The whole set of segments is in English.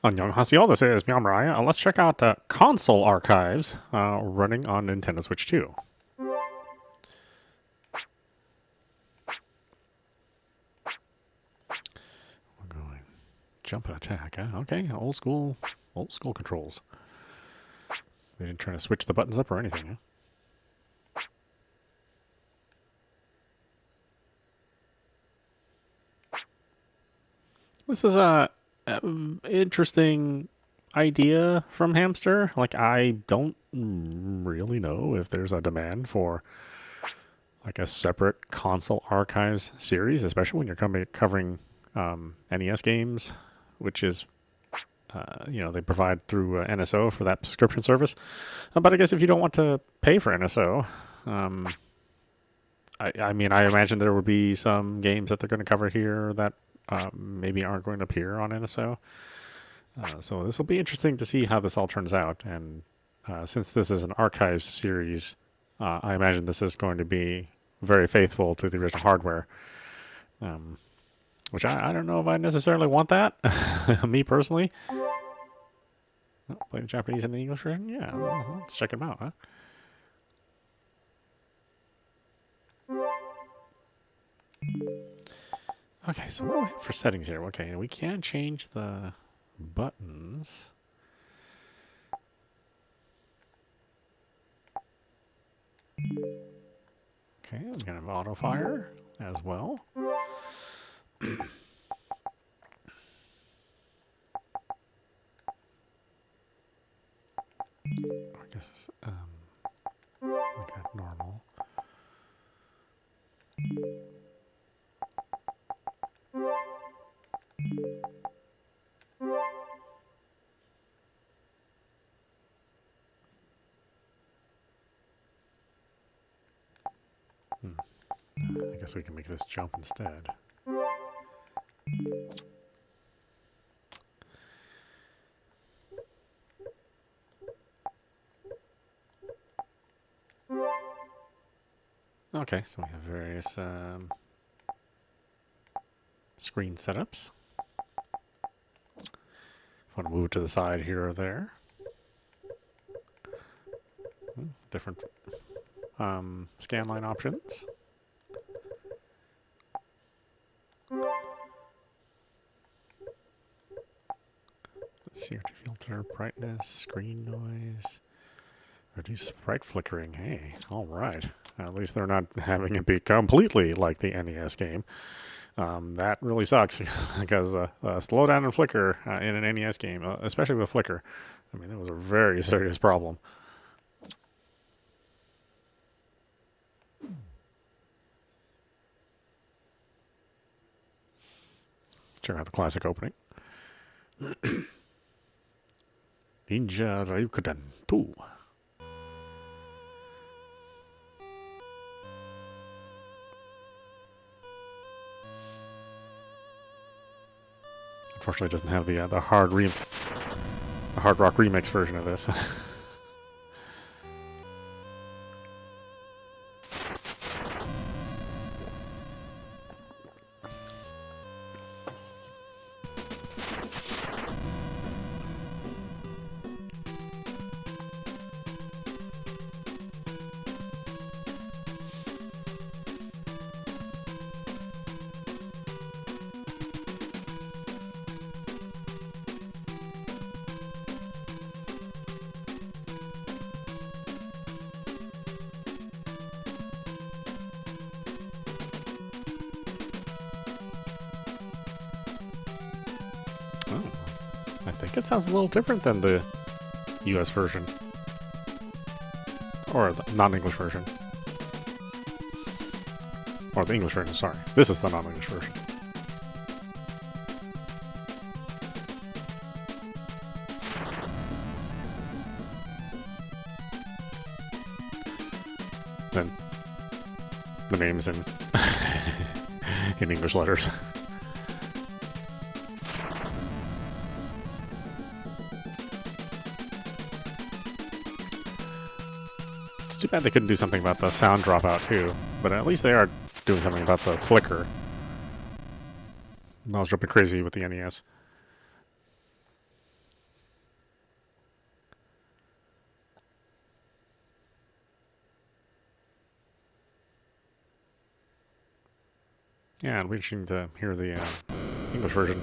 Annyeonghaseyo, this is meowmurai. Let's check out console archives running on Nintendo Switch 2. We're going jump and attack. Okay, old school controls. They didn't try to switch the buttons up or anything. This is a interesting idea from Hamster. Like, I don't really know if there's a demand for like a separate console archives series, especially when you're covering NES games, which is they provide through NSO for that subscription service. But I guess if you don't want to pay for NSO, I mean, I imagine there would be some games that they're going to cover here that maybe aren't going to appear on NSO. So this will be interesting to see how this all turns out. And since this is an archives series, I imagine this is going to be very faithful to the original hardware. Which I don't know if I necessarily want that, me personally. Oh, play the Japanese and the English version? Yeah, well, let's check them out, huh? Okay, so what do we have for settings here? Okay, we can change the buttons. Okay, we can have auto fire as well. I guess make that normal. I guess we can make this jump instead. Okay, so we have various screen setups. If I want to move it to the side here or there. Different scanline options. Let's see, to filter brightness, screen noise, reduce sprite flickering. Hey, all right. At least they're not having it be completely like the NES game. That really sucks because slowdown and flicker in an NES game, especially with flicker, I mean, that was a very serious problem. Check out the classic opening. GAIDEN II. Unfortunately, it doesn't have the hard rock remix version of this. Oh, I think it sounds a little different than the US version. Or the non-English version. Or the English version, sorry. This is the non-English version. Then the name's in in English letters. It's too bad they couldn't do something about the sound dropout too, but at least they are doing something about the flicker. I was jumping crazy with the NES. Yeah, it'll be interesting to hear the English version.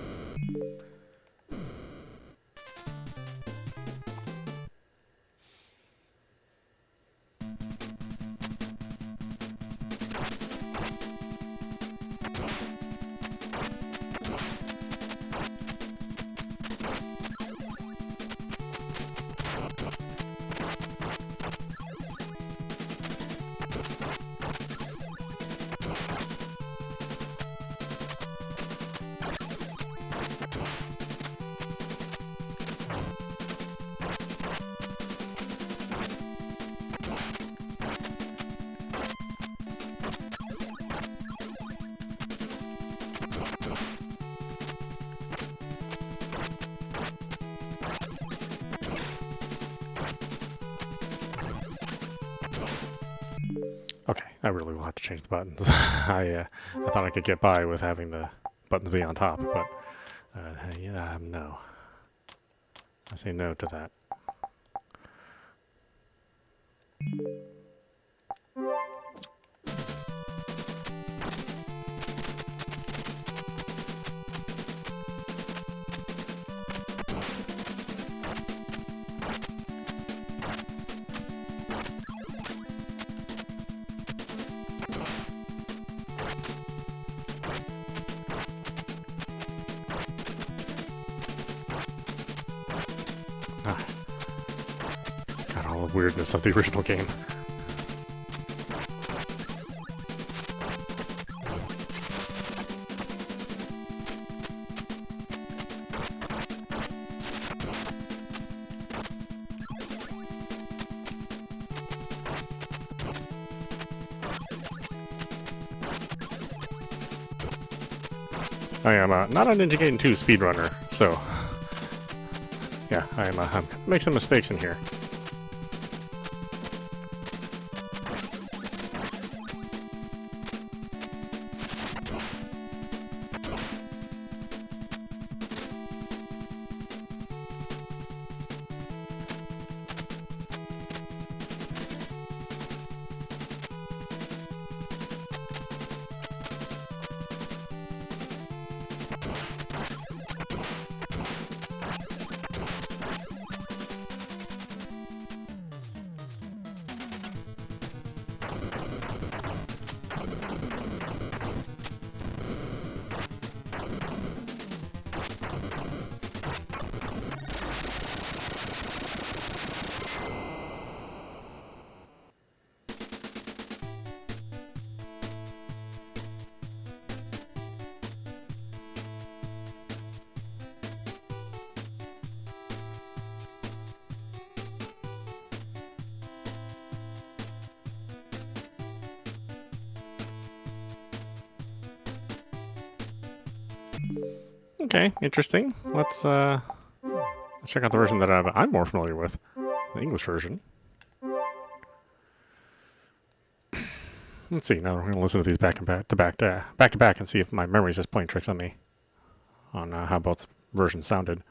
Okay, I really will have to change the buttons. I thought I could get by with having the buttons be on top, but yeah, no. I say no to that. Ah, got all the weirdness of the original game. I am not a Ninja Gaiden 2 speedrunner, so yeah, I'm make some mistakes in here. Okay, interesting. Let's check out the version that I'm more familiar with, the English version. Let's see. Now we're gonna listen to these back to back, and see if my memory's just playing tricks on me on how both versions sounded.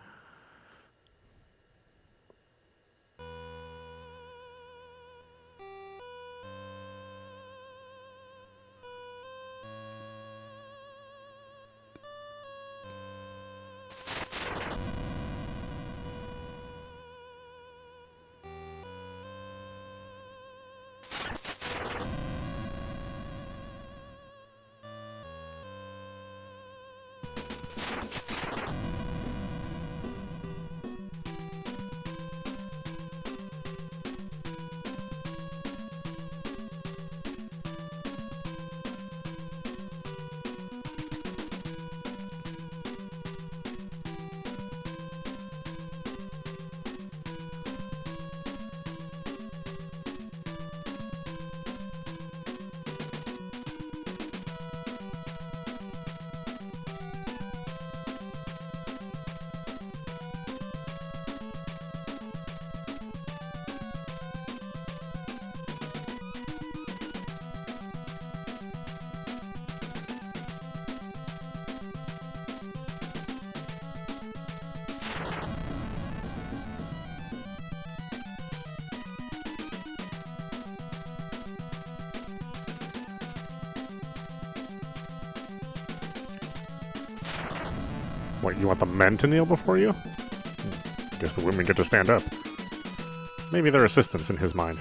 What, you want the men to kneel before you? Guess the women get to stand up. Maybe they're assistants in his mind.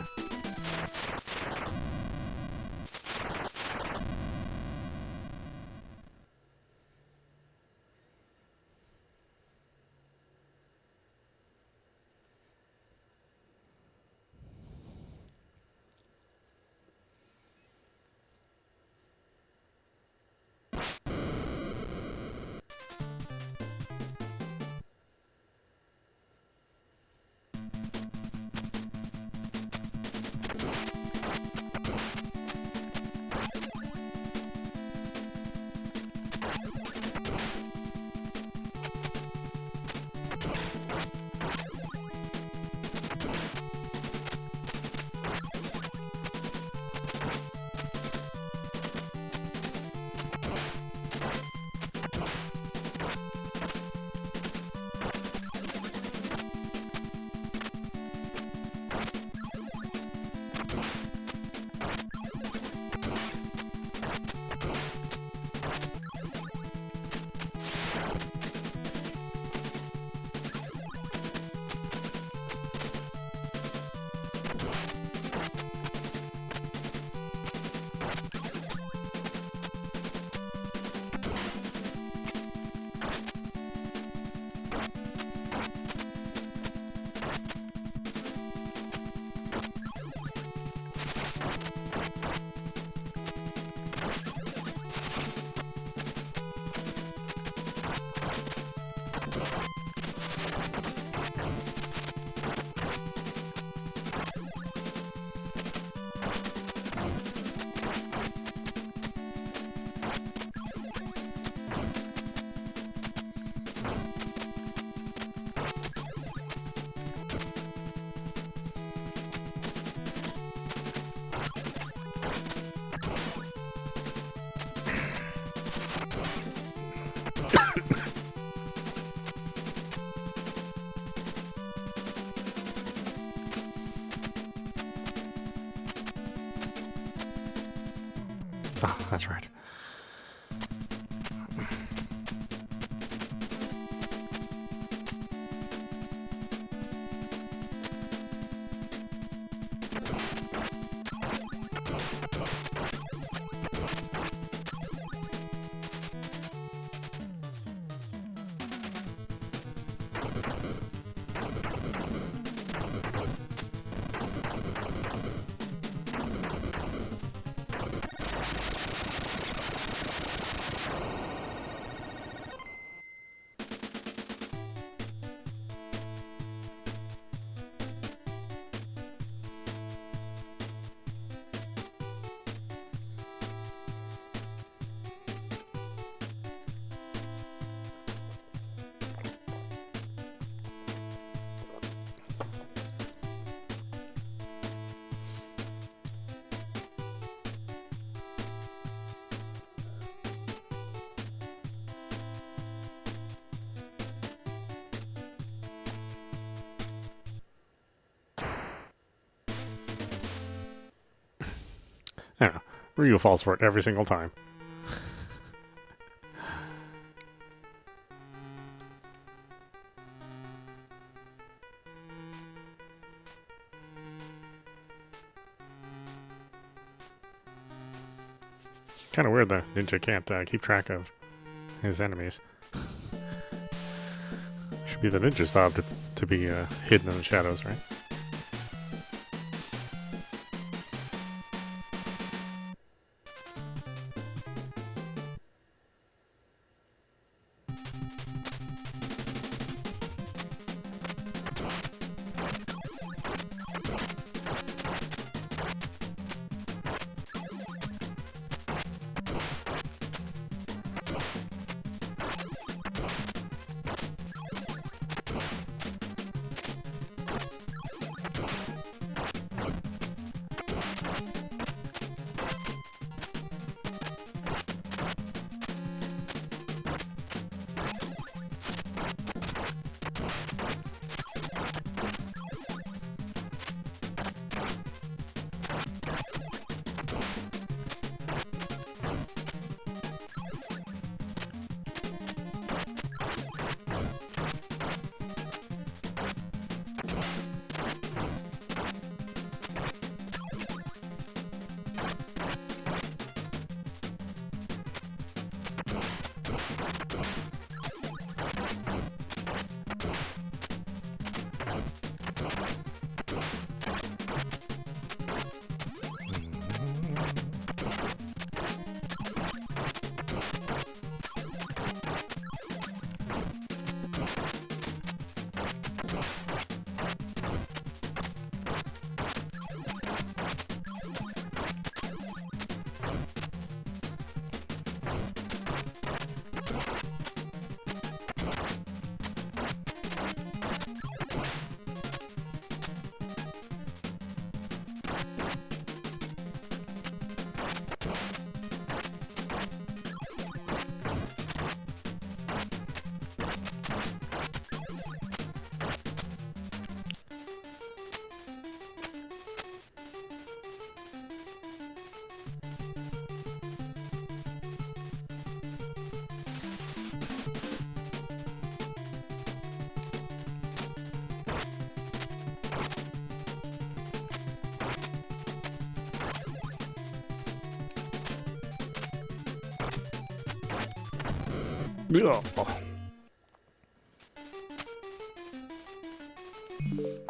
Oh, that's right. Yeah, Ryu falls for it every single time. Kind of weird the ninja can't keep track of his enemies. Should be the ninja's job to be hidden in the shadows, right?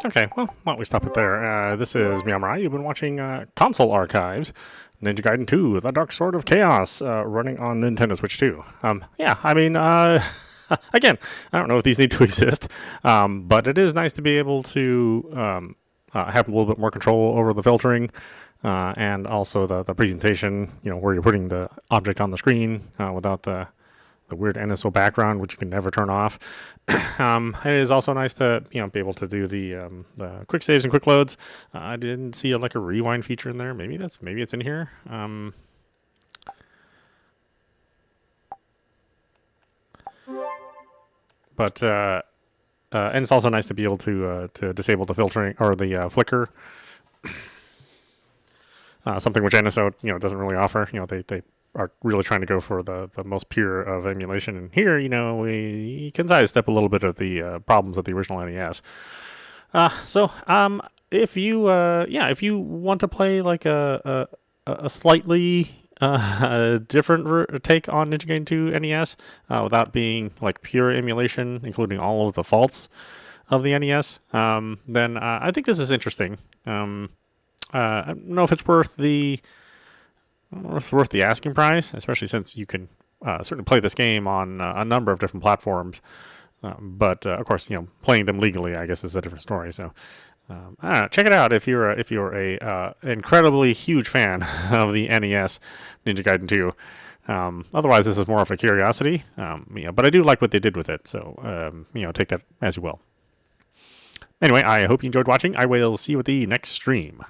Okay, well, why don't we stop it there? This is meowmurai. You've been watching Console Archives, Ninja Gaiden 2, The Dark Sword of Chaos, running on Nintendo Switch 2. Yeah, I mean, again, I don't know if these need to exist, but it is nice to be able to have a little bit more control over the filtering and also the presentation, where you're putting the object on the screen without the weird NSO background, which you can never turn off. It is also nice to be able to do the quick saves and quick loads. I didn't see like a rewind feature in there. Maybe it's in here. But and it's also nice to be able to disable the filtering or the flicker. Something which NSO doesn't really offer. They are really trying to go for the most pure of emulation. And here, we can sidestep a little bit of the problems of the original NES. If you want to play like a slightly different take on Ninja Gaiden 2 NES without being like pure emulation, including all of the faults of the NES, then I think this is interesting. I don't know if it's worth the asking price, especially since you can certainly play this game on a number of different platforms. But of course, playing them legally, I guess, is a different story. So, check it out if you're a incredibly huge fan of the NES Ninja Gaiden 2. Otherwise, this is more of a curiosity. But I do like what they did with it. So, take that as you will. Anyway, I hope you enjoyed watching. I will see you at the next stream.